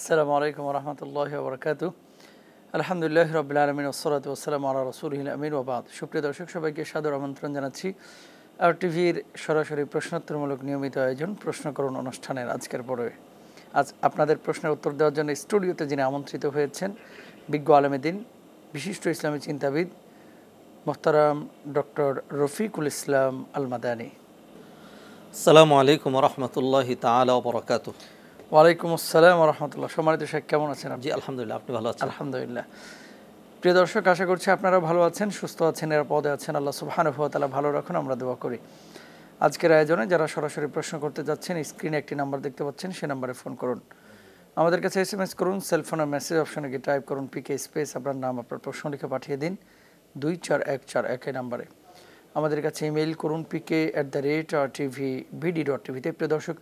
আসসালামু আলাইকুম রহমতুল্লাহি ওয়া বারাকাতুহু। আলহামদুলিল্লাহ রাব্বিল আলামিন ওয়াসসালাতু ওয়াসসালামু আলা রাসূলিল আমিন ওয়া বাদ। সুপ্রিয় দর্শক, সবাইকে সাদর আমন্ত্রণ জানাচ্ছি আর টিভির সরাসরি প্রশ্নোত্তরমূলক নিয়মিত আয়োজন প্রশ্ন করুন অনুষ্ঠানের আজকের পর্বে। আজ আপনাদের প্রশ্নের উত্তর দেওয়ার জন্য স্টুডিওতে যিনি আমন্ত্রিত হয়েছেন বিজ্ঞ আলেমেদিন, বিশিষ্ট ইসলামী চিন্তাবিদ মোহতারাম ডক্টর রফিকুল ইসলাম আল মাদানী। আসসালামু আলাইকুম রহমতুল্লাহি তাআলা ওয়া বারাকাতুহু। ওয়ালাইকুম আসসালাম রহমতুল্লাহ। সম্মানিত শেখ, কেমন আছেন? জি আলহামদুলিল্লাহ, আপনি ভালো আছেন? আলহামদুলিল্লাহ। প্রিয় দর্শক, আশা করছি আপনারা ভালো আছেন, সুস্থ আছেন, নিরাপদে আছেন। আল্লাহ সুবহানাহু ওয়া তাআলা ভালো রাখুন, আমরা দোয়া করি। আজকের আয়োজনে যারা সরাসরি প্রশ্ন করতে যাচ্ছেন, স্ক্রিনে একটি নাম্বার দেখতে পাচ্ছেন, সেই নাম্বারে ফোন করুন। আমাদের কাছে SMS করুন, সেলফোনের মেসেজ অপশনে গিয়ে টাইপ করুন পিকে স্পেস আপনার নাম, আপনার প্রশ্ন লিখে পাঠিয়ে দিন 24141 নাম্বারে। আমাদের কাছে ইমেইল করুন pk@rtvbd.tv। প্রিয় দর্শক,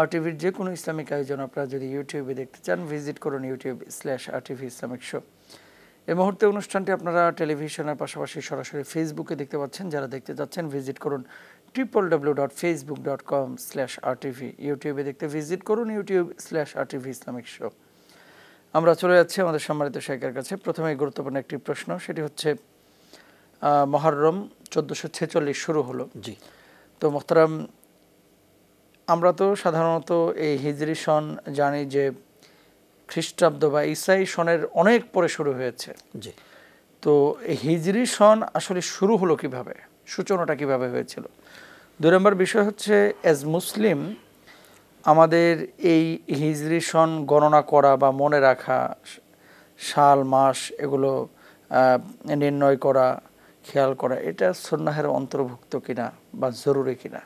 RTVর যে কোনো ইসলামিক আয়োজন আপনারা যদি ইউটিউবে দেখতে চান, ভিজিট করুন youtube/RTV ইসলামিক শো। এই মুহূর্তে অনুষ্ঠানটি আপনারা টেলিভিশনের পাশাপাশি সরাসরি ফেসবুকে দেখতে পাচ্ছেন। যারা দেখতে যাচ্ছেন ভিজিট করুন www.facebook.com/RTV। ইউটিউবে দেখতে ভিজিট করুন youtube/RTV ইসলামিক শো। আমরা চলে যাচ্ছি আমাদের সম্মানিত শেখের কাছে। প্রথমে গুরুত্বপূর্ণ একটি প্রশ্ন, সেটি হচ্ছে মহররম 1446 শুরু হলো। জি। তো মোহতারাম, আমরা তো সাধারণত এই হিজরি সন জানি যে খ্রিস্টাব্দ বা ঈসাই সনের অনেক পরে শুরু হয়েছে। জি। তো এই হিজরি সন আসলে শুরু হলো কিভাবে, সূচনাটা কিভাবে হয়েছিল? 2 নম্বর বিষয় হচ্ছে, অ্যাজ মুসলিম আমাদের এই হিজরি সন গণনা করা বা মনে রাখা, সাল মাস এগুলো নির্ণয় করা, খেয়াল করা, এটা সুন্নাহের অন্তর্ভুক্ত কিনা বা জরুরি কিনা?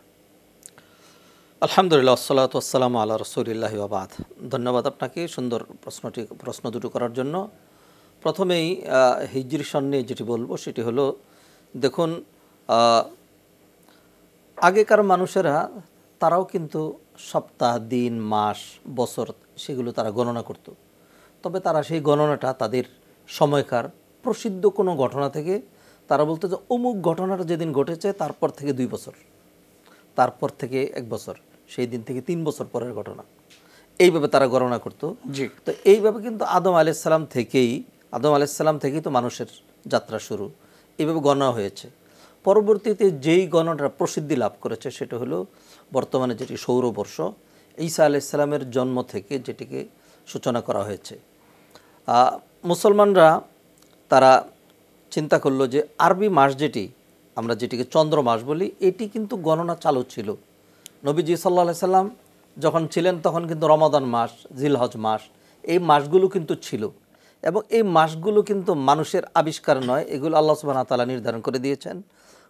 আলহামদুলিল্লাহ, আসসালাতু ওয়াসসালামু আলা রাসূলিল্লাহি ওয়া বাদ। ধন্যবাদ আপনাকে সুন্দর প্রশ্ন দুটো করার জন্য। প্রথমেই হিজরি সন নিয়ে যেটি বলবো সেটি হলো, দেখুন, আগেকার মানুষেরা তারাও কিন্তু সপ্তাহ, দিন, মাস, বছর সেগুলো তারা গণনা করত। তবে তারা সেই গণনাটা তাদের সময়কার প্রসিদ্ধ কোনো ঘটনা থেকে তারা বলতো যে অমুক ঘটনাটা যেদিন ঘটেছে তারপর থেকে 2 বছর, তারপর থেকে 1 বছর, সেই দিন থেকে 3 বছর পরের ঘটনা, এইভাবে তারা গণনা করতো। জি। তো এইভাবে কিন্তু আদম আলাইহিস সালাম থেকেই তো মানুষের যাত্রা শুরু, এইভাবে গণনা হয়েছে। পরবর্তীতে যেই গণনাটা প্রসিদ্ধি লাভ করেছে সেটা হলো বর্তমানে যেটি সৌরবর্ষ, ঈসা আলাইহিস সালামের জন্ম থেকে যেটিকে সূচনা করা হয়েছে। মুসলমানরা তারা চিন্তা করলো যে আরবি মাস যেটি আমরা যেটিকে চন্দ্র মাস বলি, এটি কিন্তু গণনা চালু ছিল। নবীজি সাল্লাল্লাহু আলাইহি সাল্লাম যখন ছিলেন তখন কিন্তু রমাদান মাস, জিলহজ মাস, এই মাসগুলো কিন্তু ছিল। এবং এই মাসগুলো কিন্তু মানুষের আবিষ্কার নয়, এগুলো আল্লাহ সুবহানাহু ওয়া তাআলা নির্ধারণ করে দিয়েছেন।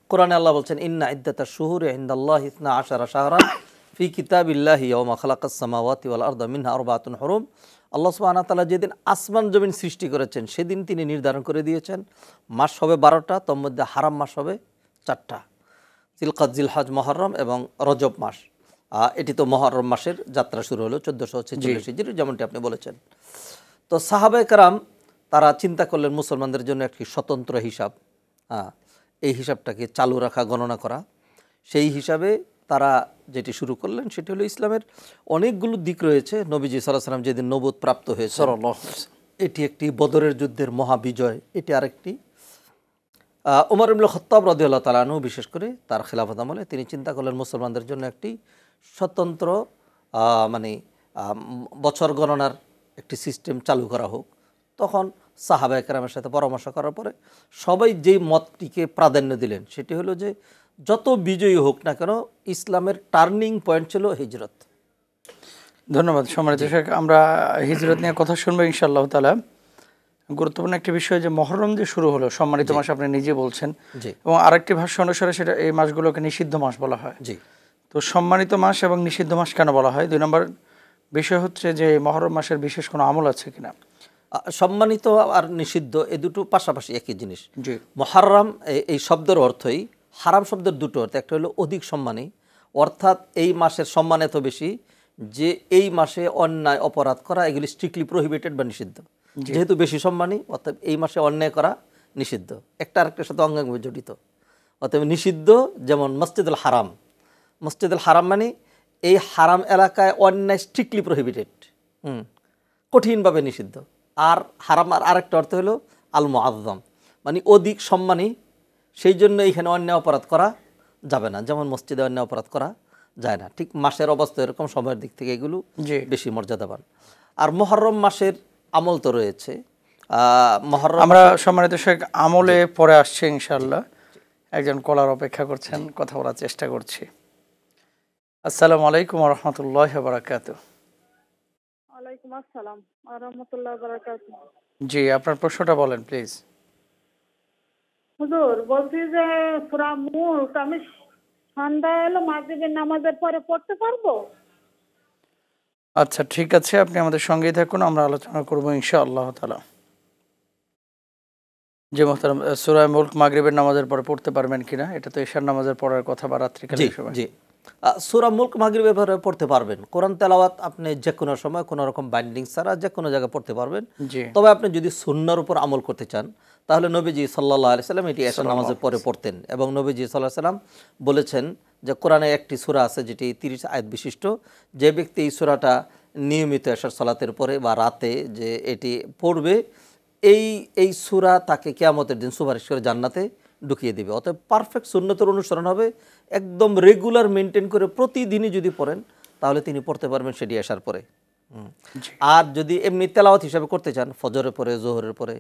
কোরআনে আল্লাহ বলছেন, ইন্না ইদ্দাতাশ শুহুরি ইনদাল্লাহি 12 শাহরান ফি কিতাবিল্লাহি ইয়াওমা খালাকাস সামাওয়াতি ওয়াল আরদা মিনহা আরবাতুন হুরুম। আল্লাহ সুবহানাহু ওয়া তাআলা যেদিন আসমান জমিন সৃষ্টি করেছেন সেদিন তিনি নির্ধারণ করে দিয়েছেন মাস হবে 12টা, তার মধ্যে হারাম মাস হবে 4টা, জিলকাদ, জিলহজ, মুহররম এবং রজব মাস। এটি তো মুহররম মাসের যাত্রা শুরু হলো 1446 হিজরি, যেমনটি আপনি বলেছেন। তো সাহাবায়ে কেরাম তারা চিন্তা করলেন মুসলমানদের জন্য একটি স্বতন্ত্র হিসাব, এই হিসাবটাকে চালু রাখা, গণনা করা। সেই হিসাবে তারা যেটি শুরু করলেন সেটি হলো, ইসলামের অনেকগুলো দিক রয়েছে। নবীজি সাল্লাল্লাহু আলাইহি ওয়াসাল্লাম যেদিন নবুয়ত প্রাপ্ত হয়েছে এটি একটি, বদরের যুদ্ধের মহাবিজয় এটি আরেকটি। ওমর ইবনে খাত্তাব রাদিয়াল্লাহু তাআলা আনহু বিশেষ করে তার খেলাফত আমলে তিনি চিন্তা করলেন মুসলমানদের জন্য একটি স্বতন্ত্র বছর গণনার একটি সিস্টেম চালু করা হোক। তখন সাহাবায়ে কেরামের সাথে পরামর্শ করার পরে সবাই যেই মতটিকে প্রাধান্য দিলেন সেটি হলো যে যত বিজয়ী হোক না কেন ইসলামের টার্নিং পয়েন্ট ছিল হিজরত। ধন্যবাদ সম্মানিত শেখ। আমরা হিজরত নিয়ে কথা শুনবো ইনশাআল্লাহ তাআলা। গুরুত্বপূর্ণ একটি বিষয় যে মহররম দিয়ে শুরু হলো, সম্মানিত মাস আপনি নিজে বলছেন, এবং আরেকটি ভাষ্য অনুসারে সেটা এই মাসগুলোকে নিষিদ্ধ মাস বলা হয়। জি। তো সম্মানিত মাস এবং নিষিদ্ধ মাস কেন বলা হয়? 2 নম্বর বিষয় হচ্ছে যে মহররম মাসের বিশেষ কোনো আমল আছে কিনা? সম্মানিত আর নিষিদ্ধ এ দুটো পাশাপাশি একই জিনিস। জি। মুহররম এই শব্দের অর্থই, হারাম শব্দের দুটো অর্থ, একটা হলো অধিক সম্মানী, অর্থাৎ এই মাসের সম্মান এত বেশি যে এই মাসে অন্যায় অপরাধ করা এগুলি স্ট্রিক্টলি প্রহিবিটেড বা নিষিদ্ধ। যেহেতু বেশি সম্মানী অর্থাৎ এই মাসে অন্যায় করা নিষিদ্ধ, একটা আরেকটার সাথে অঙ্গাঙ্গিভাবে জড়িত। অর্থাৎ নিষিদ্ধ যেমন মসজিদুল হারাম, মসজিদুল হারাম মানে এই হারাম এলাকায় অন্যায় স্ট্রিক্টলি প্রহিবিটেড। কঠিনভাবে নিষিদ্ধ। আর হারাম আর আরেকটা অর্থ হলো আল মুআজ্জাম, মানে অধিক সম্মানী, সেই জন্য এখানে অন্যায় অপরাধ করা যাবে না। যেমন মসজিদে অন্যায় অপরাধ করা যায় না, ঠিক মাসের অবস্থা এরকম, সময়ের দিক থেকে এগুলো জি। বেশি মর্যাদাবান। আর মুহররম মাসের আমল তো রয়েছে। মুহররম আমরা সম্মানিত শেখ আমলে পরে আসছে ইনশাআল্লাহ। একজন কলার অপেক্ষা করছেন, কথা বলার চেষ্টা করছি। আসসালামু আলাইকুম ওয়া রাহমাতুল্লাহি ওয়া বারাকাতুহু। ওয়ালাইকুম আসসালাম ওয়া রাহমাতুল্লাহি ওয়া বারাকাতুহু। জি, আপনার প্রশ্নটা বলেন প্লিজ। হুজুর, বলছি যে সূরা মুলক আমি সন্ধ্যায় এলো মাগরিবের নামাজের পরে পড়তে পারবো? আচ্ছা, ঠিক আছে, আপনি আমাদের সঙ্গেই থাকুন, আমরা আলোচনা করব ইনশাআল্লাহ তাআলা। জি মোহতারাম, সূরা মুলক মাগরিবের নামাজের পরে পড়তে পারবেন কিনা? এটা তো এশার নামাজের পড়ার কথা বা রাত্রিকালীন সময়। জি, সূরা মুলক মাগরিবের পরে পড়তে পারবেন। কোরআন তেলাওয়াত আপনি যে কোনো সময় কোনো রকম বাইন্ডিং ছাড়া যে কোনো জায়গায় পড়তে পারবেন। জি। তবে আপনি যদি সুন্নাহর উপর আমল করতে চান তাহলে নবীজি সাল্লাল্লাহু আলাইহি সাল্লাম এটি এশার নামাজের পরে পড়তেন, এবং নবীজি সাল্লাল্লাহু আলাইহি সাল্লাম বলেছেন যে কোরআনে একটি সূরা আছে যেটি 30 আয়াত বিশিষ্ট, যে ব্যক্তি এই সূরাটা নিয়মিত এশার সালাতের পরে বা রাতে যে এটি পড়বে, এই সূরা তাকে কিয়ামতের দিন সুপারিশ করে জান্নাতে ঢুকিয়ে দিবে। অতএব পারফেক্ট সুন্নতের অনুসরণ হবে, একদম রেগুলার মেনটেন করে প্রতিদিনই যদি পড়েন তাহলে তিনি পড়তে পারবেন সেটি এশার পরে। আর যদি এমনি তেলাওয়াত হিসাবে করতে চান, ফজরের পরে, জোহরের পরে,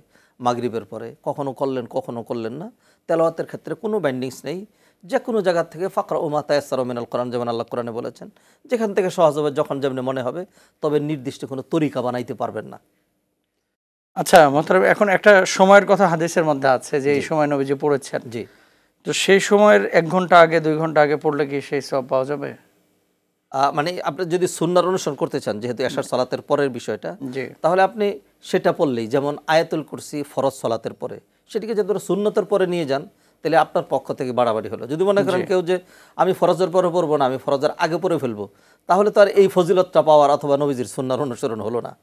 মাগরিবের পরে, কখনো করলেন না, তেলাওয়াতের ক্ষেত্রে কোনো বাইন্ডিংস নেই। যে কোনো জায়গা থেকে ফাকরা মা তায়াসসারা মিনাল কোরআন, যেমন আল্লাহ কোরআনে বলেছেন, যেখান থেকে সহজ হবে, যখন যেমনি মনে হবে, তবে নির্দিষ্ট কোনো তরিকা বানাইতে পারবেন না। আচ্ছা মোহতারাম, এখন একটা সময়ের কথা হাদিসের মধ্যে আছে যে এই সময় নবীজি পড়েছেন। জি, তো সেই সময়ের 1 ঘন্টা আগে 2 ঘন্টা আগে পড়লে কি সেই সওয়াব পাওয়া যাবে? মানে আপনি যদি সুন্নাহর অনুসরণ করতে চান, যেহেতু এশার সালাতের পরের বিষয়টা, জি। তাহলে আপনি সেটা পড়লেই, যেমন আয়াতুল কুরসি ফরজ সালাতের পরে, সেটিকে যদি সুন্নতের পরে নিয়ে যান তাহলে আপনার পক্ষ থেকে বাড়াবাড়ি হলো। যদি মনে করেন কেউ যে আমি ফরজের পরে পড়বো না, আমি ফরজের আগে পড়ে ফেলবো, তাহলে তো আর এই ফজিলতটা পাওয়ার অথবা নবীজির সুন্নাহর অনুসরণ হলো না।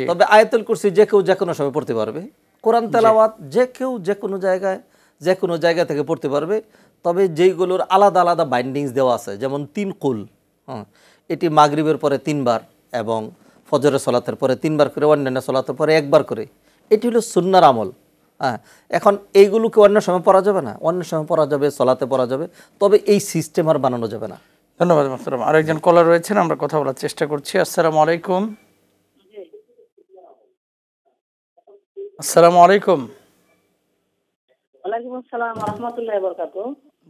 তবে আয়াতুল কুরসি যে কেউ যে কোনো সময় পড়তে পারবে। কোরআন তেলাওয়াত যে কেউ যে কোনো জায়গায় যে কোনো জায়গা থেকে পড়তে পারবে। তবে যেইগুলোর আলাদা আলাদা বাইন্ডিংস দেওয়া আছে, যেমন 3 কুল, এটি মাগরিবের পরে 3 বার এবং ফজরের সালাতের পরে 3 বার করে, অন্যান্য সালাতের পরে 1 বার করে, এটি হলো সুন্নাহর আমল। এখন এইগুলোকে অন্য সময় পড়া যাবে না, অন্য সময় পড়া যাবে, সালাতে পড়া যাবে, তবে এই সিস্টেম আর বানানো যাবে না। ধন্যবাদ মোহতারাম। আরেকজন কলার রয়েছেন, আমরা কথা বলার চেষ্টা করছি। আসসালামু আলাইকুম। আসসালামু আলাইকুম। ওয়ালাইকুম আসসালাম ওয়া রাহমাতুল্লাহি ওয়া বারাকাতুহু।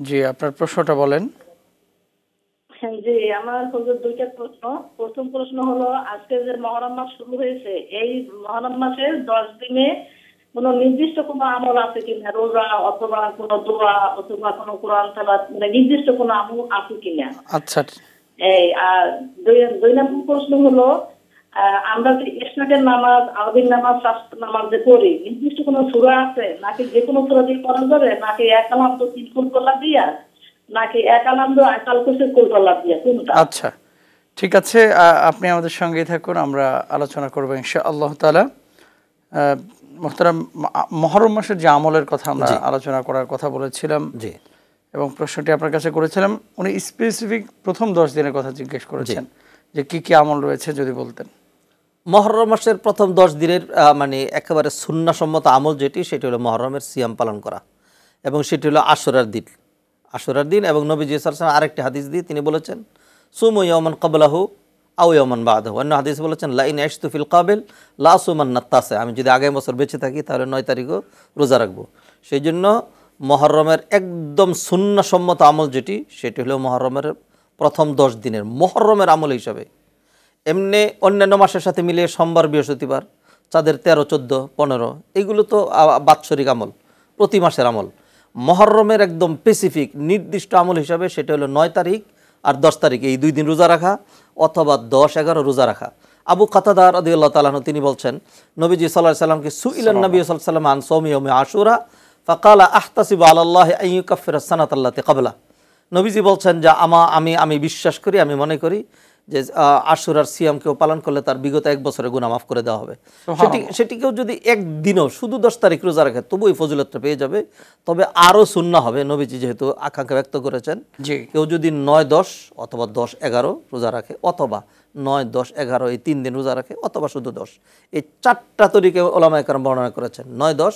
জি, আপনার প্রশ্নটা বলেন। জি, আমার হুজুর দুইটা প্রশ্ন। প্রথম প্রশ্ন হলো, আজকে যে মুহররম মাস শুরু হয়েছে, এই মুহররম মাসের 10 দিনে কোনো নির্দিষ্ট কোনো আমল আছে কিনা, রোজা অথবা কোনো দোয়া অথবা কোনো কোরআন তেলাওয়াত, মানে নির্দিষ্ট কোনো আমল আছে কিনা? আচ্ছা। এই আর দুই নম্বর প্রশ্ন হলো, আমরা যে ইশরাকের নামাজ, আরবির নামাজ, শাস্ত্র নামাজ যে পড়ি, নির্দিষ্ট কোনো সূরা আছে নাকি যে কোনো সূরা দিয়ে পড়া যাবে, নাকি এক কালাম তো 3 কুল কলা দিয়া, নাকি এক কালাম তো আয়াতুল কুরসি কুল কলা দিয়া, কোনটা? আচ্ছা, ঠিক আছে, আপনি আমাদের সঙ্গেই থাকুন, আমরা আলোচনা করবো ইনশাআল্লাহ তাআলা। মোহতারাম, মুহররম মাসের যে আমলের কথা আমরা আলোচনা করার কথা বলেছিলাম, জি, এবং প্রশ্নটি আপনার কাছে করেছিলাম, উনি স্পেসিফিক প্রথম 10 দিনের কথা জিজ্ঞেস করেছেন যে কি কি আমল রয়েছে, যদি বলতেন। মুহররম মাসের প্রথম 10 দিনের মানে একেবারে সুন্নাহসম্মত আমল যেটি, সেটি হলো মুহররমের সিয়াম পালন করা, এবং সেটি হলো আশুরার দিন। এবং নবীজি সাল্লাল্লাহু আলাইহি ওয়াসাল্লাম আরেকটি হাদিস দিয়ে তিনি বলেছেন, সুমু ইয়াওমান ক্বাবলাহু আও ইয়াওমান বা'দাহু। অন্য হাদিস বলেছেন, লা ইন আশতু ফিল কাবিল লা সুমান্নাত তাসা, আমি যদি আগামী বছর বেঁচে থাকি তাহলে 9 তারিখও রোজা রাখবো। সেই জন্য মুহররমের একদম সুন্নাহসম্মত আমল যেটি, সেটি হলো মুহররমের প্রথম 10 দিনের মুহররমের আমল হিসাবে। এমনি অন্যান্য মাসের সাথে মিলিয়ে সোমবার, বৃহস্পতিবার, চাঁদের 13, 14, 15, এইগুলো তো বাৎসরিক আমল, প্রতি মাসের আমল। মুহররমের একদম স্পেসিফিক নির্দিষ্ট আমল হিসাবে সেটা হলো 9 তারিখ আর 10 তারিখ, এই 2 দিন রোজা রাখা, অথবা 10, 11 রোজা রাখা। আবু কাতাদা রাদিয়াল্লাহু তাআলা আনহু তিনি বলছেন, নবীজি সাল্লাল্লাহু আলাইহি সাল্লামকে সুইলান নবী সাল্লাল্লাহু আলাইহি ওয়াসাল্লাম আন সাওমি ইয়াউমি আশুরা ফাকালা আহতাসিবু আলাল্লাহি আন ইউকাফিরা সানাত আল্লাতি ক্বাবলা। নবীজি বলছেন যে আমি বিশ্বাস করি, আমি মনে করি যে আশুরার সিয়ামকেও পালন করলে তার বিগত 1 বছরের গুনাহ মাফ করে দেওয়া হবে। সেটিকেও যদি একদিনও শুধু 10 তারিখ রোজা রাখে তবু এই ফজিলতটা পেয়ে যাবে। তবে আরও সুন্নাহ হবে, নবীজি যেহেতু আকাঙ্ক্ষা ব্যক্ত করেছেন, কেউ যদি 9, 10 অথবা 10, 11 রোজা রাখে, অথবা 9, 10, 11 এই 3 দিন রোজা রাখে, অথবা শুধু 10। এই 4টা তরিকে ওলামায়ে কেরাম বর্ণনা করেছেন, 9, 10,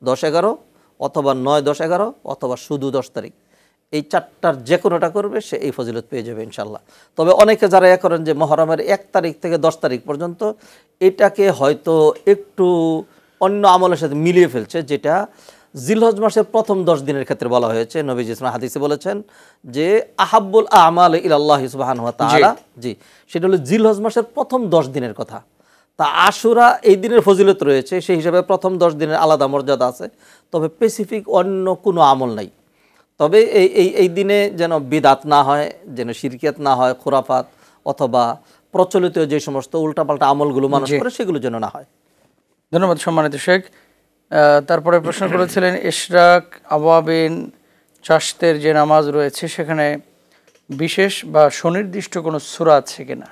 10, 11, অথবা 9, 10, 11, অথবা শুধু 10 তারিখ। এই 4টার যে কোনোটা করবে সে এই ফজিলত পেয়ে যাবে ইনশাল্লাহ। তবে অনেকে যারা করেন যে মহরমের 1 তারিখ থেকে 10 তারিখ পর্যন্ত, এটাকে হয়তো একটু অন্য আমলের সাথে মিলিয়ে ফেলছে, যেটা জিলহজ মাসের প্রথম 10 দিনের ক্ষেত্রে বলা হয়েছে। নবীজি হাদিসে বলেছেন যে আহাব্বুল আমাল ইলাল্লাহি সুবহানাহু ওয়া তাআলা, জি, সেটা হলো জিলহজ মাসের প্রথম 10 দিনের কথা। তা আশুরা এই দিনের ফজিলত রয়েছে, সেই হিসাবে প্রথম 10 দিনের আলাদা মর্যাদা আছে, তবে স্পেসিফিক অন্য কোনো আমল নাই। তবে এই দিনে যেন বিদাত না হয়, যেন শিরকিয়াত না হয়, খুরাফাত অথবা প্রচলিত যে সমস্ত উল্টাপাল্টা আমলগুলো মানুষ করে সেগুলো যেন না হয়। ধন্যবাদ সম্মানিত শেখ। তারপরে প্রশ্ন করেছিলেন ইশরাক আওয়াবিন চাশতের যে নামাজ রয়েছে সেখানে বিশেষ বা সুনির্দিষ্ট কোনো সূরা আছে কিনা?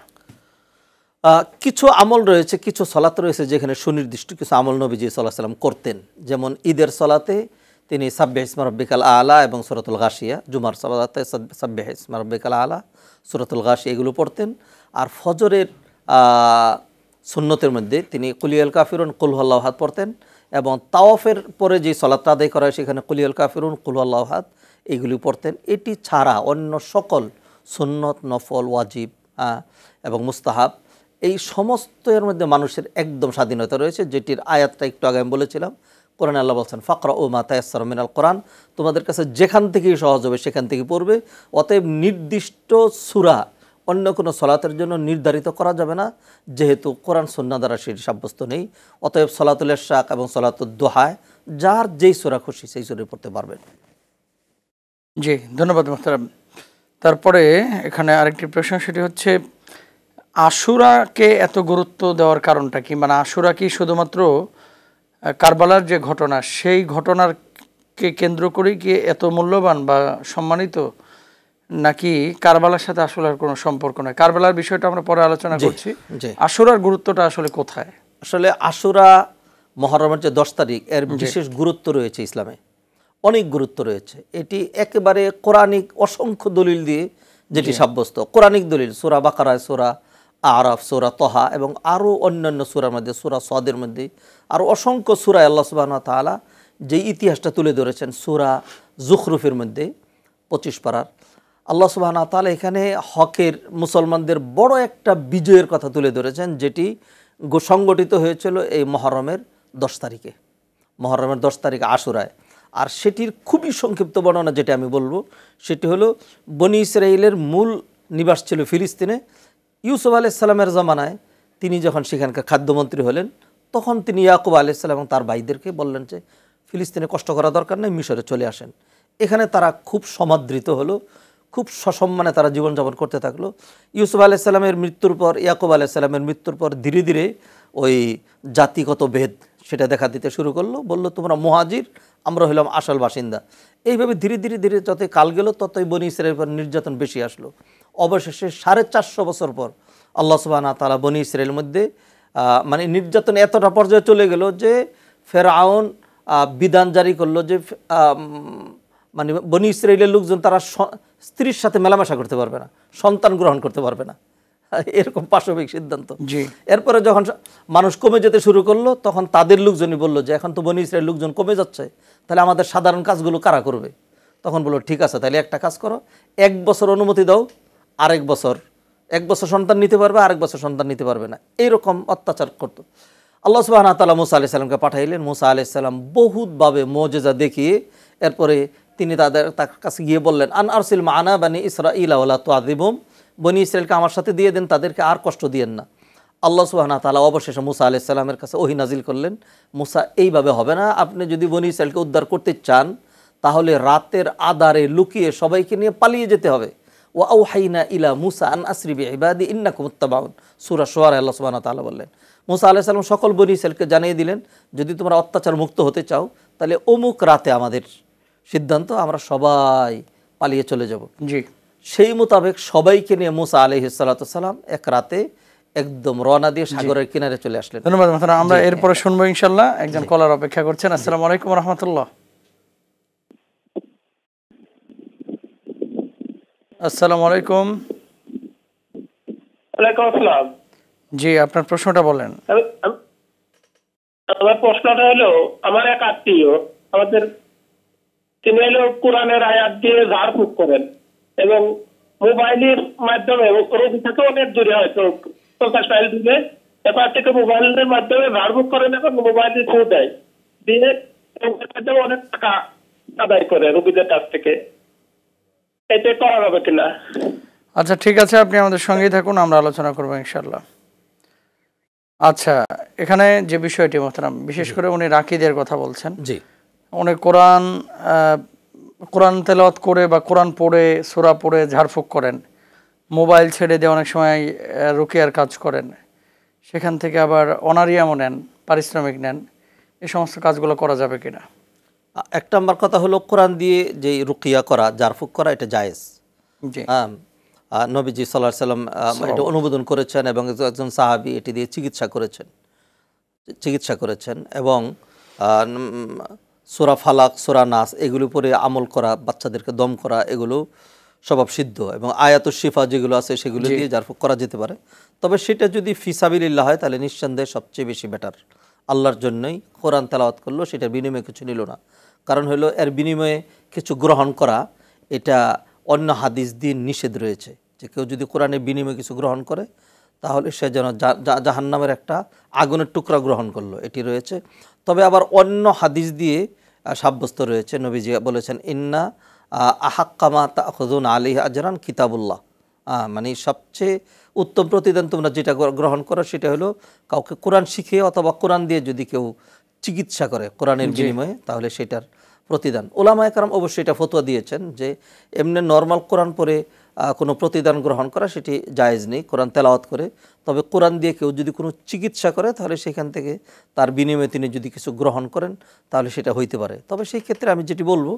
কিছু আমল রয়েছে, কিছু সলাত রয়েছে যেখানে সুনির্দিষ্ট কিছু আমল নবীজি সাল্লাল্লাহু আলাইহি ওয়াসাল্লাম করতেন। যেমন ঈদের সলাতে তিনি সাব্বিহ ইসমা রাব্বিকাল আলা এবং সূরাতুল গাশিয়া, জুমার সলাতে সাব্বিহ ইসমা রাব্বিকাল আলা, সূরাতুল গাশিয়া এগুলো পড়তেন। আর ফজরের সুন্নতের মধ্যে তিনি কুলিয়াল কাফিরুন, কুল হুয়াল্লাহু আহাদ পড়তেন, এবং তাওয়াফের পরে যে সালাতটা আদায় করা হয় সেখানে কুলিয়াল কাফিরুন, কুল হুয়াল্লাহু আহাদ এগুলি পড়তেন। এটি ছাড়া অন্য সকল সুন্নত, নফল, ওয়াজিব এবং মুস্তাহাব এই সমস্তের মধ্যে মানুষের একদম স্বাধীনতা রয়েছে, যেটির আয়াতটা একটু আগে আমি বলেছিলাম। কোরআনে আল্লাহ বলছেন ফাকরাউ মা তায়াসসারা মিনাল কোরআন, তোমাদের কাছে যেখান থেকেই সহজ হবে সেখান থেকে পড়বে। অতএব নির্দিষ্ট সূরা অন্য কোনো সলাতের জন্য নির্ধারিত করা যাবে না, যেহেতু কোরআন সুন্নাহ দ্বারা সেটি সাব্যস্ত নেই। অতএব সলাতুল ইশরাক এবং সলাতুদ দুহায় যার যেই সূরা খুশি সেই সূরা পড়তে পারবেন। জি, ধন্যবাদ মোহতারাম। তারপরে এখানে আরেকটি প্রশ্ন, সেটি হচ্ছে আশুরাকে এত গুরুত্ব দেওয়ার কারণটা কি? মানে আশুরা কি শুধুমাত্র কারবালার যে ঘটনা সেই ঘটনাকে কেন্দ্র করেই কি এত মূল্যবান বা সম্মানিত, নাকি কারবালার সাথে আশুরার কোনো সম্পর্ক নেই? কারবালার বিষয়টা আমরা পরে আলোচনা করছি, আশুরার গুরুত্বটা আসলে কোথায়? আসলে আশুরা মুহররমের যে 10 তারিখ, এর বিশেষ গুরুত্ব রয়েছে ইসলামে, অনেক গুরুত্ব রয়েছে। এটি একেবারে কোরআনিক অসংখ্য দলিল দিয়ে যেটি সাব্যস্ত, কোরআনিক দলিল সূরা বাকারা, সূরা আরাফ, সূরা তহা এবং আরও অন্যান্য সূরার মধ্যে, সূরা সাদের মধ্যে আরও অসংখ্য সূরায় আল্লাহ সুবহানাহু ওয়া তাআলা যে ইতিহাসটা তুলে ধরেছেন। সূরা যুখরুফের মধ্যে 25 পারার আল্লাহ সুবহানাহু ওয়া তাআলা এখানে হকের মুসলমানদের বড় একটা বিজয়ের কথা তুলে ধরেছেন, যেটি সংগঠিত হয়েছিল এই মুহররমের 10 তারিখে, মুহররমের 10 তারিখে আশুরায়। আর সেটির খুবই সংক্ষিপ্ত বর্ণনা যেটা আমি বলবো সেটি হলো, বনি ইসরাইলের মূল নিবাস ছিল ফিলিস্তিনে। ইউসুফ আলাইহিস সালামের জামানায় তিনি যখন সেখানকার খাদ্যমন্ত্রী হলেন, তখন তিনি ইয়াকুব আলাইহিস সালাম এবং তার ভাইদেরকে বললেন যে ফিলিস্তিনে কষ্ট করা দরকার নেই, মিশরে চলে আসেন। এখানে তারা খুব সমাদৃত হলো, খুব সসম্মানে তারা জীবনযাপন করতে থাকলো। ইউসুফ আলাইহিস সালামের মৃত্যুর পর, ইয়াকুব আলাইহিস সালামের মৃত্যুর পর ধীরে ধীরে ওই জাতিগত ভেদ সেটা দেখা দিতে শুরু করলো। বলল তোমরা মুহাজির, আমরা হলাম আসল বাসিন্দা। এইভাবে ধীরে ধীরে ধীরে যত কাল গেল ততই বনি ইসরাইলের পর নির্যাতন বেশি আসলো। অবশেষে 450 বছর পর আল্লাহ সুবহানাহু ওয়া তাআলা বনি ইসরাইলের মধ্যে মানে নির্যাতন এতটা পর্যায়ে চলে গেল যে ফেরাউন বিধান জারি করলো যে মানে বনি ইসরাইলের লোকজন তারা স্ত্রীর সাথে মেলামেশা করতে পারবে না, সন্তান গ্রহণ করতে পারবে না, এরকম পাশবিক সিদ্ধান্ত। এরপরে যখন মানুষ কমে যেতে শুরু করলো, তখন তাদের লোকজনই বললো যে এখন তো বনি ইসরাইলের লোকজন কমে যাচ্ছে, তাহলে আমাদের সাধারণ কাজগুলো কারা করবে? তখন বললো ঠিক আছে, তাহলে একটা কাজ করো, 1 বছর অনুমতি দাও, আরেক বছর 1 বছর সন্তান নিতে পারবে, আরেক বছর সন্তান নিতে পারবে না। এইরকম অত্যাচার করতো। আল্লাহ সুবহানাহু ওয়া তাআলা মুসা আলাইহিস সালামকে পাঠাইলেন। মুসা আলাইহিস সালাম বহুতভাবে মুজিজা দেখিয়ে এরপরে তিনি তার কাছে গিয়ে বললেন, আন আরসিল মা'আনা বানি ইসরাঈলা ওয়া লা তু'আযিবহুম, বনি ইসরাইলকে আমার সাথে দিয়ে দেন, তাদেরকে আর কষ্ট দিয়েন না। আল্লাহ সুবহানাহু ওয়া তাআলা অবশেষে মুসা আলাইহিস সালামের কাছে ওহী নাজিল করলেন, মুসা এইভাবে হবে না, আপনি যদি বনি ইসরাইলকে উদ্ধার করতে চান তাহলে রাতের আধারে লুকিয়ে সবাইকে নিয়ে পালিয়ে যেতে হবে। ওয়া আওহাইনা ইলা মুসা আন আসরি বিইবাদি ইন্নাকুম মুত্তাবাউন, সূরা শুআরা আল্লাহ সুবহানাহু ওয়া তাআলা বললেন। মুসা আলাইহিস সালাম সকল বনি ইসরাইলকে জানিয়ে দিলেন, যদি তোমরা অত্যাচার মুক্ত হতে চাও তাহলে অমুক রাতে আমাদের সিদ্ধান্ত, আমরা সবাই পালিয়ে চলে যাব। জি, সেই মোতাবেক সবাইকে নিয়ে মুসা আলাইহিস সালাতু সালাম এক রাতে একদম রওনা দিয়ে সাগরের কিনারে চলে আসলেন। ধন্যবাদ মাতারা। আমরা এরপরে শুনবো ইনশাআল্লাহ। একজন কলার অপেক্ষা করছেন। আসসালামু আলাইকুম ওয়া রাহমাতুল্লাহ। আসসালামু আলাইকুম। ওয়ালাইকুম আসসালাম। জি, আপনার প্রশ্নটা বলেন। আমার প্রশ্নটা হলো, আমার এক আত্মীয় আমাদের, তিনি হলো কোরআনের আয়াত দিয়ে ঝাড়ফুঁক করেন এবং মোবাইলের মাধ্যমে রোগী থেকে অনেক দূরে, হয়তো 50 মাইল দূরে, এবার থেকে মোবাইলের মাধ্যমে ঝাড়ফুঁক করেন এবং মোবাইলে ফু দেয়, দিয়ে রোগীর মাধ্যমে অনেক টাকা আদায় করে রোগীদের কাছ থেকে। এটা করা হবে কিনা? আচ্ছা, ঠিক আছে, আপনি আমাদের সঙ্গেই থাকুন, আমরা আলোচনা করবো ইনশাল্লাহ। আচ্ছা, এখানে যে বিষয়টি মোহতারাম, বিশেষ করে উনি রাকিদের কথা বলছেন। জি, উনি কোরআন তেলাওয়াত করে বা কোরআন পড়ে সূরা পড়ে ঝাড়ফুঁক করেন, মোবাইল ছেড়ে দিয়ে অনেক সময় রুকিয়ার কাজ করেন, সেখান থেকে আবার অনারিয়ামও নেন, পারিশ্রমিক নেন। এই সমস্ত কাজগুলো করা যাবে কিনা? এক নম্বর কথা হলো, কোরআন দিয়ে যে রুকিয়া করা, জারফুক করা, এটা জায়েজ। জি, নবীজি সাল্লাল্লাহু আলাইহি সাল্লাম এটা অনুমোদন করেছেন এবং একজন সাহাবী এটি দিয়ে চিকিৎসা করেছেন এবং সূরা ফালাক, সূরা নাস এগুলো পরে আমল করা, বাচ্চাদেরকে দম করা, এগুলো স্বভাব সিদ্ধ এবং আয়াতুশ শিফা যেগুলো আছে সেগুলো দিয়ে জারফুক করা যেতে পারে। তবে সেটা যদি ফিসাবিলিল্লাহ হয় তাহলে নিঃসন্দেহে সবচেয়ে বেশি বেটার। আল্লাহর জন্যই কোরআন তেলাওয়াত করলো, সেটার বিনিময়ে কিছু নিল না। কারণ হলো এর বিনিময়ে কিছু গ্রহণ করা, এটা অন্য হাদিস দিয়ে নিষেধ রয়েছে যে কেউ যদি কোরআনের বিনিময়ে কিছু গ্রহণ করে তাহলে সে যেন জাহান্নামের একটা আগুনের টুকরা গ্রহণ করলো, এটি রয়েছে। তবে আবার অন্য হাদিস দিয়ে সাব্যস্ত রয়েছে, নবীজি বলেছেন ইন্না আহাক্কামা তাখুযুন আলাইহি আজরান কিতাবুল্লাহ, মানে সবচেয়ে উত্তম প্রতিদান তোমরা যেটা গ্রহণ করো সেটা হলো কাউকে কোরআন শিখিয়ে অথবা কোরআন দিয়ে যদি কেউ চিকিৎসা করে কোরআনের বিনিময়ে, তাহলে সেটার প্রতিদান। ওলামা একরাম অবশ্যই এটা ফতোয়া দিয়েছেন যে এমনি নর্মাল কোরআন পড়ে কোনো প্রতিদান গ্রহণ করা সেটি জায়েজ নেই, কোরআন তেলাওয়াত করে। তবে কোরআন দিয়ে কেউ যদি কোনো চিকিৎসা করে তাহলে সেখান থেকে তার বিনিময়ে তিনি যদি কিছু গ্রহণ করেন তাহলে সেটা হইতে পারে। তবে সেই ক্ষেত্রে আমি যেটি বলবো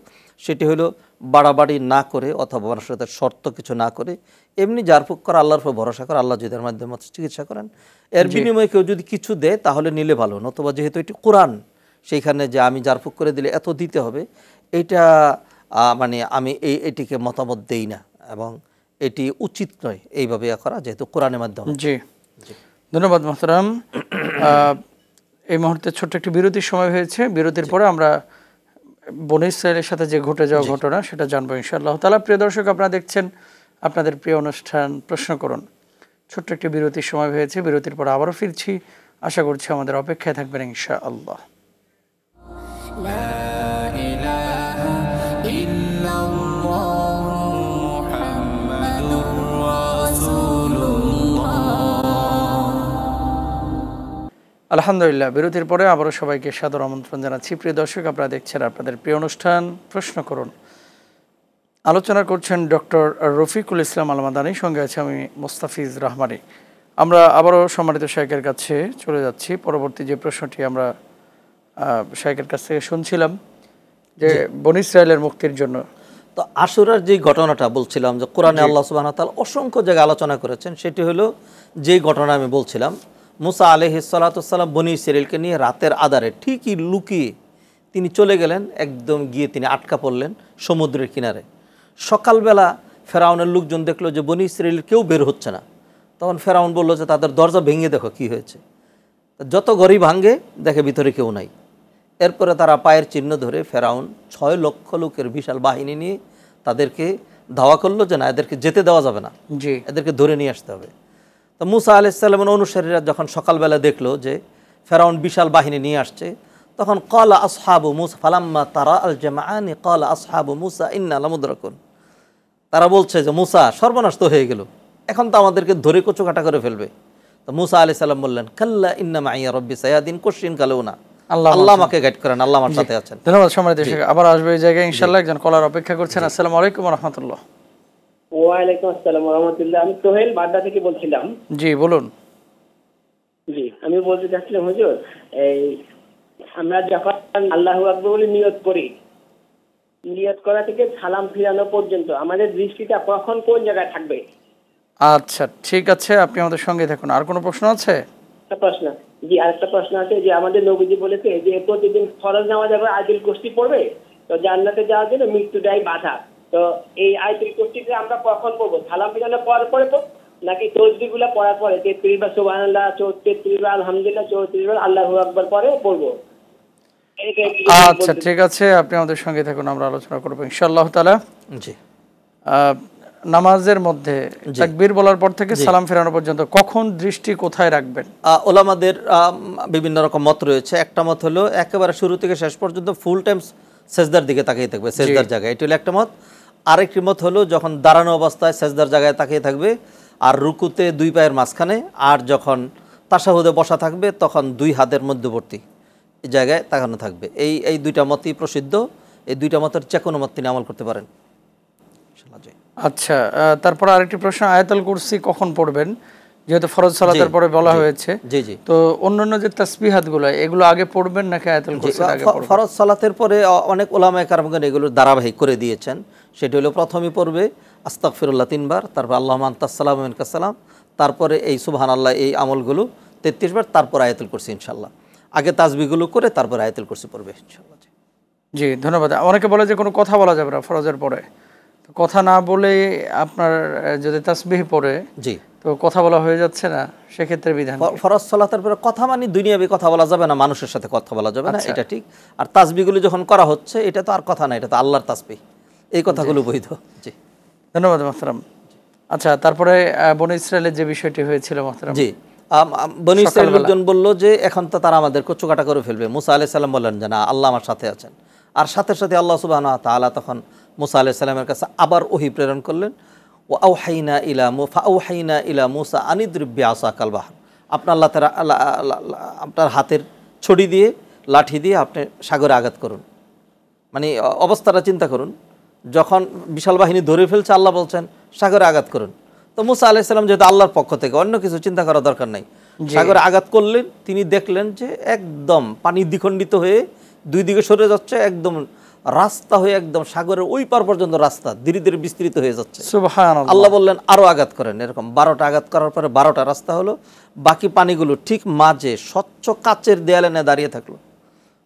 সেটি হলো বাড়াবাড়ি না করে অথবা মানুষের সাথে শর্ত কিছু না করে এমনি জারফুক করা, আল্লাহর উপর ভরসা করে, আল্লাহ যদি এর মাধ্যমে চিকিৎসা করেন, এর বিনিময়ে কেউ যদি কিছু দেয় তাহলে নিলে ভালো। নতুবা যেহেতু এটি কোরআন, সেইখানে যে আমি জারফুক করে দিলে এত দিতে হবে, এইটা মানে আমি এটিকে মতামত দেই না এবং এটি উচিত নয় এইভাবে করা, যেহেতু কোরআনের মাধ্যমে। জি, ধন্যবাদ মোহতারাম। এই মুহূর্তে ছোট্ট একটি বিরতির সময় হয়েছে, বিরতির পরে আমরা বনী ইসরাইলের সাথে যে ঘটে যাওয়া ঘটনা সেটা জানবো ইনশাআল্লাহ তাআলা। প্রিয় দর্শক, আপনারা দেখছেন আপনাদের প্রিয় অনুষ্ঠান প্রশ্ন করুন। ছোট্ট একটি বিরতির সময় হয়েছে, বিরতির পর আবারও ফিরছি, আশা করছি আমাদের অপেক্ষায় থাকবেন ইনশাআল্লাহ। আলহামদুলিল্লাহ, বিরতির পরে আবারও সবাইকে সাদর আমন্ত্রণ জানাচ্ছি। প্রিয় দর্শক, আপনারা দেখছেন আপনাদের প্রিয় অনুষ্ঠান প্রশ্ন করুন। আলোচনা করছেন ডক্টর রফিকুল ইসলাম আল মাদানী, সঙ্গে আছে আমি মোস্তাফিজ রহমানী। আমরা আবারও সম্মানিত শাইখের কাছে চলে যাচ্ছি। পরবর্তী যে প্রশ্নটি আমরা শাইখের কাছ থেকে শুনছিলাম যে বনী ইসরাইলের মুক্তির জন্য, তো আশুরার যে ঘটনাটা বলছিলাম যে কোরআনে আল্লাহ সুবহানাহু ওয়া তাআলা অসংখ্য জায়গায় আলোচনা করেছেন, সেটি হলো যে ঘটনা আমি বলছিলাম, মুসা আলাইহিস সালাতু ওয়াস সালাম বনী ইসরাইলকে নিয়ে রাতের আধারে ঠিকই লুকিয়ে তিনি চলে গেলেন, একদম গিয়ে তিনি আটকা পড়লেন সমুদ্রের কিনারে। সকালবেলা ফেরাউনের লোকজন দেখলো যে বনী ইসরাইলের কেউ বের হচ্ছে না। তখন ফেরাউন বলল যে তাদের দরজা ভেঙে দেখো কি হয়েছে। যত ঘড়ি ভাঙে দেখে ভিতরে কেউ নাই। এরপরে তারা পায়ের চিহ্ন ধরে ফেরাউন 6 লক্ষ লোকের বিশাল বাহিনী নিয়ে তাদেরকে ধাওয়া করলো যে না, এদেরকে যেতে দেওয়া যাবে না, এদেরকে ধরে নিয়ে আসতে হবে। তো মুসা আলাইহিস সালামের অনুসারীরা যখন সকালবেলা দেখলো যে ফেরাউন বিশাল বাহিনী নিয়ে আসছে, তখন ক্বালা আসহাবু মুসা ফালাম্মা তারা আল জামাআনি ক্বালা আসহাবু মুসা ইন্না লামুদরাকুন, তারা বলছে যে মুসা, সর্বনাশ তো হয়ে গেল, এখন তো আমাদেরকে ধরে কচুকাটা করে ফেলবে। তো মুসা আলাইহিস সালাম বললেন কাল্লা ইন্না মাইয়া রব্বি সায়াদিন, কোশ্চিন কালেও না, আল্লাহ আমাকে গাইড করেন, আল্লাহ আমার সাথে আছেন। ধন্যবাদ সম্মানিত দর্শক, আবার আসবে এই জায়গায় ইনশাআল্লাহ। একজন কলার অপেক্ষা করছেন। আসসালামু আলাইকুম ওয়া রাহমাতুল্লাহ। ওয়া আলাইকুম আসসালাম ওয়া রাহমাতুল্লাহ। আমি সোহেল বাড্ডা থেকে বলছিলাম। জি, বলুন। জি, আমি বলতে চাচ্ছিলাম হুজুর, এই আমরা যখন আল্লাহু আকবার বলে নিয়ত করি, নিয়ত করা থেকে সালাম ফিরানো পর্যন্ত আমাদের দৃষ্টিটা কখন কোন জায়গায় থাকবে? আচ্ছা, ঠিক আছে, আপনি আমাদের সঙ্গে থাকুন। আর কোনো প্রশ্ন আছে? একটা প্রশ্ন, জি আরেকটা প্রশ্ন আছে যে আমাদের নবীজি বলেছে যে প্রতিদিন ফরজ নামাজ আবার আয়াতুল কুরসি পড়বে, তো জান্নাতে যাওয়ার জন্য মৃত্যুটাই বাধা। তো এই আয়াতুল কুরসিটা আমরা কখন পড়বো? সালাম ফিরানোর পরে পড়বো নাকি তসবিহগুলো পড়ার পরে 33 বার সুবহানাল্লাহ, 33 বার আলহামদুলিল্লাহ, 34 বার আল্লাহু আকবার পরে পড়বো? আচ্ছা ঠিক আছে, আপনি আমাদের সঙ্গে থাকুন, আমরা আলোচনা করবো ইনশাআল্লাহ তাআলা। জি, নামাজের মধ্যে তাকবীর বলার পর থেকে সালাম ফেরানো পর্যন্ত কখন দৃষ্টি কোথায় রাখবেন? ওলামাদের বিভিন্ন রকম মত রয়েছে। একটা মত হলো একেবারে শুরু থেকে শেষ পর্যন্ত ফুল টাইম সেজদার দিকে তাকিয়ে থাকবে, সেজদার জায়গায়, এটি হলো একটা মত। আরেকটি মত হলো যখন দাঁড়ানো অবস্থায় সেজদার জায়গায় তাকিয়ে থাকবে, আর রুকুতে 2 পায়ের মাঝখানে, আর যখন তাশাহুদে বসা থাকবে তখন 2 হাতের মধ্যবর্তী জায়গায় তাকানো থাকবে। এই দুইটা মতই প্রসিদ্ধ। এই দুইটা মতের যে কোনো মত তিনি আমল করতে পারেন। আচ্ছা, তারপর আরেকটি প্রশ্ন, আয়াতুল কুরসি কখন পড়বেন? যেহেতু ফরজ সালাতের পরে বলা হয়েছে, জি জি, তো অন্যান্য যে তাসবিহাতগুলো এগুলো আগে পড়বেন নাকি আয়াতুল কুরসি আগে পড়বেন? ফরজ সালাতের পরে অনেক ওলামায়ে কেরামগণ এগুলো ধারাবাহিক করে দিয়েছেন। সেটা হলো প্রথমেই পড়বে আস্তাগফিরুল্লাহ 3 বার, তারপর আল্লাহুম্মা আনতাস সালামু ওয়া মিনকাস সালাম, তারপরে এই সুবহানাল্লাহ, এই আমলগুলো 33 বার, তারপর আয়াতুল কুরসি ইনশাআল্লাহ। আগে তাসবিহগুলো করে তারপর আয়াতুল কুরসি পড়বে ইনশাআল্লাহ। জি ধন্যবাদ। অনেকে বলে যে কোনো কথা বলা যাবে না ফরজের পরে, তো কথা না বলে আপনার যদি তাসবিহ পড়ে জি, তো কথা বলা হয়ে যাচ্ছে না, সেক্ষেত্রে বিধান? ফরজ সালাতের পরে কথা মানে দুনিয়াবি কথা বলা যাবে না, মানুষের সাথে কথা বলা যাবে না, এটা ঠিক। আর তাসবিহগুলো যখন করা হচ্ছে এটা তো আর কথা না, এটা তো আল্লাহর তাসবিহ, এই কথাগুলো বৈধ। জি ধন্যবাদ মোহতারাম। আচ্ছা, তারপরে বনী ইসরায়েলের যে বিষয়টি হয়েছিল মোহতারাম, জি, বনী ইসরায়েলের লোকজন বলল যে এখন তো তারা আমাদের কচুকাটা করে ফেলবে। মুসা আলাইহিস সালাম বললেন যে না, আল্লাহ আমার সাথে আছেন। আর সাথে সাথে আল্লাহ সুবহানাহু ওয়া তাআলা তখন মুসা আলাইহিস সালামের কাছে আবার ওহী প্রেরণ করলেন। ওয়া আওহাইনা ইলা মুসা আনিদরিব বিআসাকাল বাহর, আপনার আল্লাহ তাআলা আপনার হাতের ছড়ি দিয়ে, লাঠি দিয়ে আপনি সাগরে আঘাত করুন। মানে অবস্থাটা চিন্তা করুন, যখন বিশাল বাহিনী ধরে ফেলছে, আল্লাহ বলছেন সাগরে আঘাত করুন। তো মুসা আলাইহিস সালাম যেহেতু আল্লাহর পক্ষ থেকে, অন্য কিছু চিন্তা করার দরকার নাই, সাগরে আঘাত করলেন। তিনি দেখলেন যে একদম পানি দ্বিখণ্ডিত হয়ে 2 দিকে সরে যাচ্ছে, একদম রাস্তা হয়ে একদম সাগরের ওই পার পর্যন্ত রাস্তা ধীরে ধীরে বিস্তৃত হয়ে যাচ্ছে। সুবহানাল্লাহ। আল্লাহ বললেন আরো আঘাত করেন। এরকম 12টা আঘাত করার পরে 12টা রাস্তা হলো। বাকি পানিগুলো ঠিক মাঝে স্বচ্ছ কাচের দেয়ালে নিয়ে দাঁড়িয়ে থাকলো।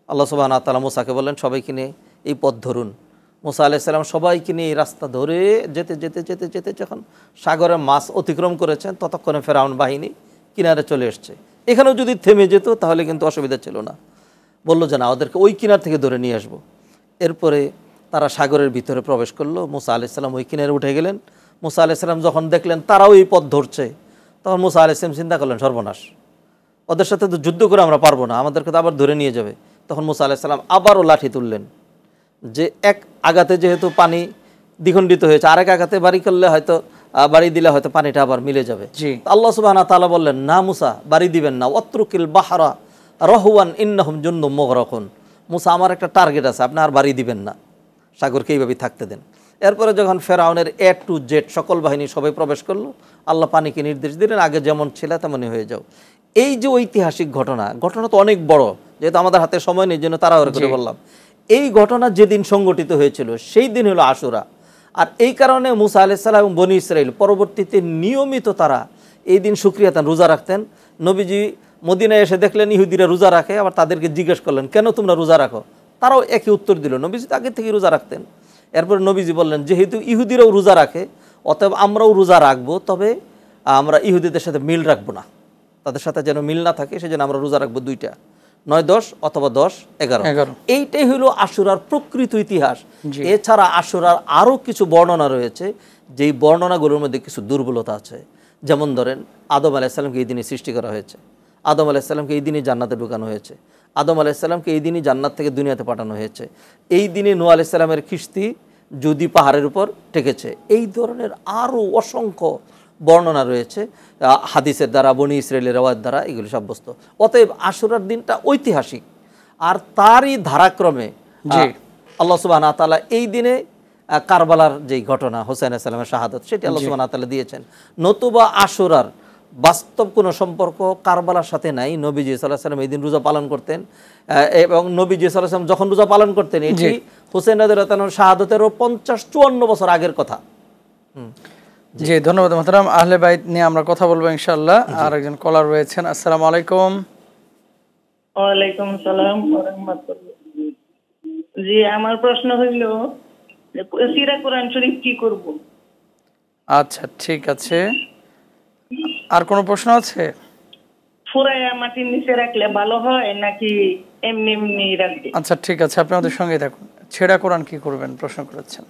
আল্লাহ সুবহানাহু ওয়া তাআলা মুসাকে বললেন সবাইকে নিয়ে এই পথ ধরুন। মুসা আলাইহিস সালাম সবাইকে নিয়ে এই রাস্তা ধরে যেতে যেতে যেতে যেতে যখন সাগরের মাছ অতিক্রম করেছেন, ততক্ষণে ফেরাউন বাহিনী কিনারে চলে এসছে। এখানেও যদি থেমে যেত তাহলে কিন্তু অসুবিধা ছিল না। বললো যে না, ওদেরকে ওই কিনার থেকে ধরে নিয়ে আসবো। এরপরে তারা সাগরের ভিতরে প্রবেশ করলো। মুসা আলাইহিস সালাম ওই কিনারে উঠে গেলেন। মুসা আলাইহিস সালাম যখন দেখলেন তারাও এই পথ ধরছে, তখন মুসা আলাইহিস সালাম চিন্তা করলেন সর্বনাশ, ওদের সাথে তো যুদ্ধ করে আমরা পারবো না, আমাদেরকে তো আবার ধরে নিয়ে যাবে। তখন মুসা আলাইহিস সালাম আবারও লাঠি তুললেন, যে এক আঘাতে যেহেতু পানি দ্বিখণ্ডিত হয়েছে, আরেক আঘাতে বাড়ি দিলে হয়তো পানিটা আবার মিলে যাবে। আল্লাহ সুবহানাহু ওয়া তাআলা বললেন না মুসা, বাড়ি দিবেন না, ওয়াত্রুকিল বাহরা রাহওয়ান ইন্নাহুম জুনদুম মুগরাকুন। মুসা, আমার একটা টার্গেট আছে, আপনি আর বাড়ি দিবেন না, সাগরকে এইভাবেই থাকতে দেন। এরপরে যখন ফেরাউনের A to Z সকল বাহিনী সবাই প্রবেশ করলো, আল্লাহ পানিকে নির্দেশ দিলেন আগে যেমন ছিল তেমনই হয়ে যাও। এই যে ঐতিহাসিক ঘটনা তো অনেক বড়, যেহেতু আমাদের হাতে সময় নেই জন্য তাড়াহুড়ো করে বললাম। এই ঘটনা যেদিন সংগঠিত হয়েছিল সেই দিন হলো আশুরা। আর এই কারণে মুসা আলাইহিস সালাম এবং বনী ইসরাইল পরবর্তীতে নিয়মিত তারা এই দিন শুকরিয়া রোজা রাখতেন। নবীজি মদিনায় এসে দেখলেন ইহুদিরা রোজা রাখে, আবার তাদেরকে জিজ্ঞেস করলেন কেন তোমরা রোজা রাখো? তারাও একই উত্তর দিল, নবীজি তো আগে থেকে রোজা রাখতেন। এরপরে নবীজি বললেন যেহেতু ইহুদিরাও রোজা রাখে, অতএব আমরাও রোজা রাখবো, তবে আমরা ইহুদিদের সাথে মিল রাখবো না, তাদের সাথে যেন মিল না থাকে, সেজন্য আমরা রোজা রাখবো 2টা, 9-10 অথবা 10-11। এইটাই হলো আশুরার প্রকৃত ইতিহাস। এছাড়া আশুরার আরও কিছু বর্ণনা রয়েছে, যেই বর্ণনাগুলোর মধ্যে কিছু দুর্বলতা আছে। যেমন ধরেন, আদম আলাইহিস সালামকে এই দিনে সৃষ্টি করা হয়েছে, আদম আলাইহিস সালামকে এই দিনই জান্নাতে ঢুকানো হয়েছে, আদম আলাইহিস সালামকে এই দিনই জান্নাত থেকে দুনিয়াতে পাঠানো হয়েছে, এই দিনে নূহ আলাইহিস সালামের কিস্তি যদি পাহাড়ের উপর টেকেছে। এই ধরনের আরও অসংখ্য বর্ণনা রয়েছে হাদিসের দ্বারা, বনী ইসরাইলের রওয়ায়াত দ্বারা, এগুলো সাব্যস্ত। অতএব আশুরার দিনটা ঐতিহাসিক। আর তারই ধারাক্রমে আল্লাহ সুবহানাহু ওয়া তাআলা এই দিনে কারবালার যেই ঘটনা, হোসেন আলাইহিস সালামের শাহাদাত, সেটি আল্লাহ সুবহানাহু ওয়া তাআলা দিয়েছেন। নতুবা আশুরার বাস্তব কোনো সম্পর্ক কারবালার সাথে নাই। নবীজি সাল্লাল্লাহু আলাইহি ওয়াসাল্লাম এই দিন রোজা পালন করতেন, এবং নবীজি সাল্লাল্লাহু আলাইহি ওয়াসাল্লাম যখন রোজা পালন করতেন, এটি হোসেন রাদিয়াল্লাহু তাআলার শাহাদাতেরও 50-54 বছর আগের কথা। জি ধন্যবাদ মোহতারাম। আহলে বাইত নিয়ে আমরা কথা বলবো ইনশাআল্লাহ। আর একজন কলার রয়েছেন। আসসালামু আলাইকুম। ওয়ালাইকুম আসসালাম ওয়া রাহমাতুল্লাহ। জি, আমার প্রশ্ন হইল সীরা কোরআন শরীফ কি করব? আচ্ছা ঠিক আছে, আর কোনো প্রশ্ন আছে? ফুরাইয়া মাটির নিচে রাখলে ভালো হয় নাকি এমনি এমনি রাখবে? আচ্ছা ঠিক আছে, আপনি আমাদের সঙ্গেই থাকুন। ছেঁড়া কোরআন কি করবেন প্রশ্ন করেছেন।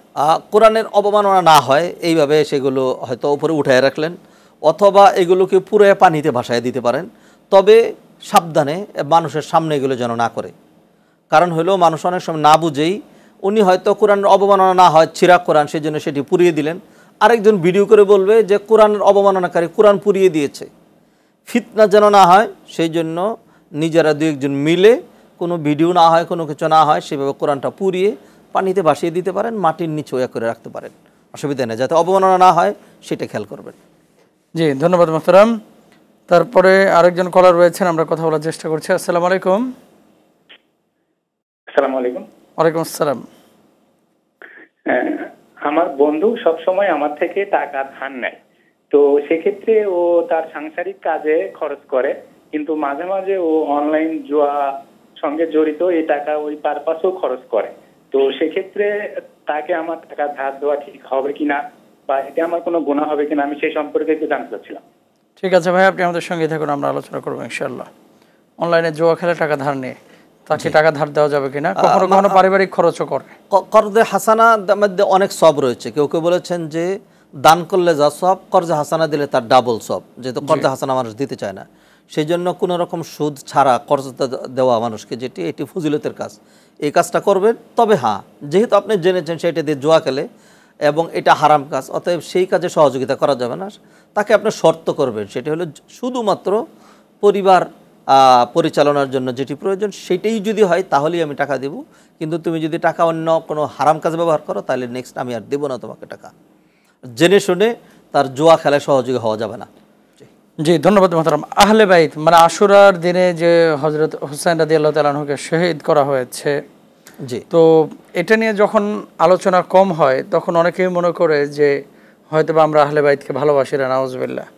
কোরআনের অবমাননা না হয় এইভাবে সেগুলো হয়তো উপরে উঠায় রাখলেন, অথবা এগুলোকে পুরো পানিতে ভাসায় দিতে পারেন। তবে সাবধানে, মানুষের সামনে এগুলো যেন না করে। কারণ হলো মানুষ অনেক সময় না বুঝেই, উনি হয়তো কোরআনের অবমাননা না হয় ছিঁড়া কোরআন, সেই জন্য সেটি পুড়িয়ে দিলেন। আরেকজন ভিডিও করে বলবে যে কোরআনের অবমাননাকারী কোরআন পুড়িয়ে দিয়েছে। ফিতনা যেন না হয় সেই জন্য নিজেরা দু একজন মিলে, কোনো ভিডিও না হয়, কোনো কিছু না হয়, সেভাবে কোরআনটা পুড়িয়ে পানিতে ভাসিয়ে দিতে পারেন, মাটির নিচে ওয়া করে রাখতে পারেন, অসুবিধা নেই, যাতে অবমাননা না হয় সেটা খেয়াল করবেন। জি ধন্যবাদ মোহতারাম। তারপরে আরেকজন কলার রয়েছেন, আমরা কথা বলার চেষ্টা করছি। আসসালামু আলাইকুম। আসসালামু আলাইকুম। ওয়ালাইকুম আসসালাম। আমার বন্ধু সব সময় আমার থেকে টাকা ধার নেয়, তো সেক্ষেত্রে ও তার সাংসারিক কাজে খরচ করে, কিন্তু মাঝে মাঝে ও অনলাইন জুয়া সঙ্গে জড়িত, এই টাকা ওই পারপাসেও খরচ করে। তো সেক্ষেত্রে তাকে আমার টাকা ধার দেওয়া ঠিক হবে কিনা, বা এতে আমার কোনো গুনাহ হবে কিনা, আমি সেই সম্পর্কে একটু জানতে চাচ্ছিলাম। ঠিক আছে ভাই, আপনি আমাদের সঙ্গে থাকুন, আমরা আলোচনা করবো ইনশাআল্লাহ। অনলাইনে জুয়া খেলে টাকা ধার নিয়ে তাকে টাকা ধার দেওয়া যাবে কিনা, কখনো কখনো পারিবারিক খরচও করে। কর্জে হাসানা মধ্যে অনেক সব রয়েছে। কেউ কেউ বলেছেন যে দান করলে যা সব, কর্জে হাসানা দিলে তার ডাবল সব, যেহেতু কর্জে হাসানা মানুষ দিতে চায় না, সেই জন্য কোনো রকম সুদ ছাড়া কর্জ দেওয়া মানুষকে, এটি ফজিলতের কাজ, এই কাজটা করবেন। তবে হ্যাঁ, যেহেতু আপনি জেনেছেন সেটা দিয়ে জুয়া খেলে এবং এটা হারাম কাজ, অতএব সেই কাজে সহযোগিতা করা যাবে না। তাকে আপনি শর্ত করবেন, সেটি হলো শুধুমাত্র পরিবার পরিচালনার জন্য যেটি প্রয়োজন সেটাই যদি হয় তাহলেই আমি টাকা দেব, কিন্তু তুমি যদি টাকা অন্য কোনো হারাম কাজে ব্যবহার করো তাহলে নেক্সট আমি আর দেবো না তোমাকে টাকা। জেনে শুনে তার জুয়া খেলায় সহযোগী হওয়া যাবে না। জি ধন্যবাদ মোহতারাম। আহলে বাইত মানে আশুরার দিনে যে হযরত হুসাইন রাদিয়াল্লাহু তাআলা আনহুকে শহীদ করা হয়েছে, জি, তো এটা নিয়ে যখন আলোচনা কম হয় তখন অনেকেই মনে করে যে হয়তোবা আমরা আহলে বাইতকে ভালোবাসি না, নাউজুবিল্লাহ।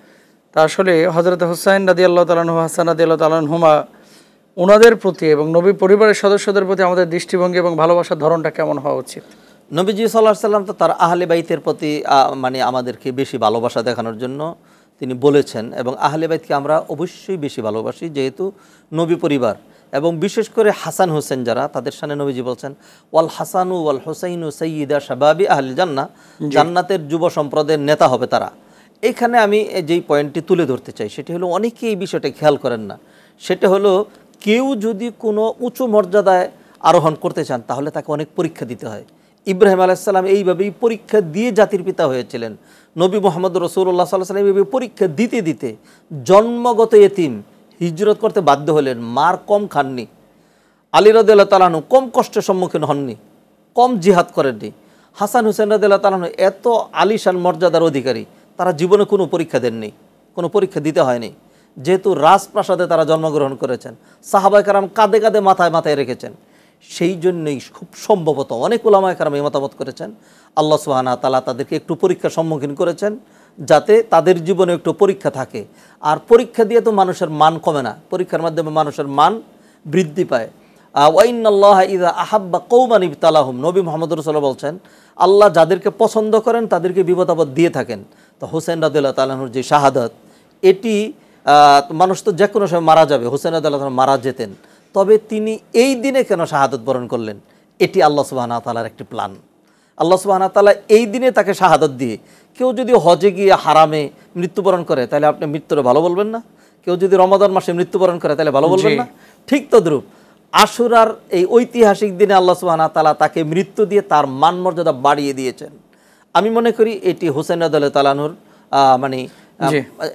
তা আসলে হযরত হুসাইন রাদিয়াল্লাহু তাআলা আনহু, হাসান রাদিয়াল্লাহু তাআলা আনহুমা, ওনাদের প্রতি এবং নবী পরিবারের সদস্যদের প্রতি আমাদের দৃষ্টিভঙ্গি এবং ভালোবাসার ধরনটা কেমন হওয়া উচিত? নবীজি সাল্লাল্লাহু আলাইহি সাল্লাম তো তার আহলে বাইতের প্রতি মানে আমাদেরকে বেশি ভালোবাসা দেখানোর জন্য তিনি বলেছেন, এবং আহলে বাইতকে আমরা অবশ্যই বেশি ভালোবাসি, যেহেতু নবী পরিবার, এবং বিশেষ করে হাসান হোসেন যারা, তাদের সামনে নবীজি বলছেন ওয়াল হাসানু ওয়াল হুসাইনু সাইয়্যিদা শাবাবি আহলিল জান্নাহ, জান্নাতের যুব সম্প্রদায়ের নেতা হবে তারা। এখানে আমি যেই পয়েন্টটি তুলে ধরতে চাই সেটি হলো, অনেকেই এই বিষয়টা খেয়াল করেন না। সেটা হলো, কেউ যদি কোনো উঁচু মর্যাদায় আরোহণ করতে চান তাহলে তাকে অনেক পরীক্ষা দিতে হয়। ইব্রাহিম আলাইহিস সালাম এইভাবেই পরীক্ষা দিয়ে জাতির পিতা হয়েছিলেন। নবী মুহাম্মদ রাসূলুল্লাহ সাল্লাল্লাহু আলাইহি ওয়াসাল্লাম এইভাবে পরীক্ষা দিতে দিতে জন্মগত এতিম হিজরত করতে বাধ্য হলেন, মার কম খাননি। আলী রাদিয়াল্লাহু তাআলা আনহু কম কষ্টের সম্মুখীন হননি, কম জিহাদ করেননি। হাসান হুসেন রাদিয়াল্লাহু তাআলা আনহু এত আলিশান মর্যাদার অধিকারী, তারা জীবনে কোনো পরীক্ষা দেননি, কোনো পরীক্ষা দিতে হয়নি, যেহেতু রাজপ্রাসাদে তারা জন্মগ্রহণ করেছেন। সাহাবায়ে কেরাম কাঁধে কাঁধে মাথায় মাথায় রেখেছেন। সেই জন্যই খুব সম্ভবত অনেক উলামায়ে কেরাম এই মতামত করেছেন, আল্লাহ সুবহানাহু ওয়া তাআলা তাদেরকে একটু পরীক্ষার সম্মুখীন করেছেন, যাতে তাদের জীবনে একটু পরীক্ষা থাকে। আর পরীক্ষা দিয়ে তো মানুষের মান কমে না, পরীক্ষার মাধ্যমে মানুষের মান বৃদ্ধি পায়। ওয়া ইন্নাল্লাহা ইযা আহাব্বা কওমান ইবতালাহুম, নবী মুহাম্মদ রাসূলুল্লাহ বলছেন, আল্লাহ যাদেরকে পছন্দ করেন তাদেরকে বিপদ আপদ দিয়ে থাকেন। তো হুসেন রাদিয়াল্লাহু তাআলা আনহুর যে শাহাদাত, এটি মানুষ তো যে কোনো সময় মারা যাবে, হুসেন রাদিয়াল্লাহু তাআলা মারা যেতেন, তবে তিনি এই দিনে কেন শাহাদাত বরণ করলেন, এটি আল্লাহ সুবহানাহু ওয়া তাআলার একটি প্ল্যান। আল্লাহ সুবহানাহু ওয়া তাআলা এই দিনে তাকে শাহাদাত দিয়ে, কেউ যদি হজে গিয়ে হারামে মৃত্যুবরণ করে তাহলে আপনি মৃত্যুরে ভালো বলবেন না? কেউ যদি রমাদান মাসে মৃত্যুবরণ করে তাহলে ভালো বলবেন না? ঠিক তদ্রূপ আশুরার এই ঐতিহাসিক দিনে আল্লাহ সুবহানাহু ওয়া তাআলা তাকে মৃত্যু দিয়ে তার মান মর্যাদা বাড়িয়ে দিয়েছেন। আমি মনে করি এটি হুসেন রাদিয়াল্লাহু তাআলা আনহুর মানে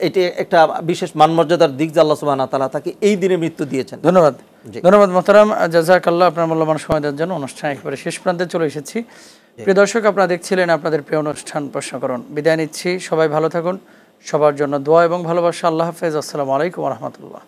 এটি একটা বিশেষ মান মর্যাদার দিক যে আল্লাহ সুবহানাহু ওয়া তাআলা তাকে এই দিনে মৃত্যু দিয়েছেন। ধন্যবাদ, ধন্যবাদ মোহতারাম, জাযাকাল্লাহ। আপনার মূল্যবান সময় দেওয়ার জন্য। অনুষ্ঠান একেবারে শেষ প্রান্তে চলে এসেছি। প্রিয় দর্শক, আপনারা দেখছিলেন আপনাদের প্রিয় অনুষ্ঠান প্রশ্নকরণ। বিদায় নিচ্ছি, সবাই ভালো থাকুন, সবার জন্য দোয়া এবং ভালোবাসা। আল্লাহ হাফেজ, আসসালামু আলাইকুম ওয়া রাহমাতুল্লাহ।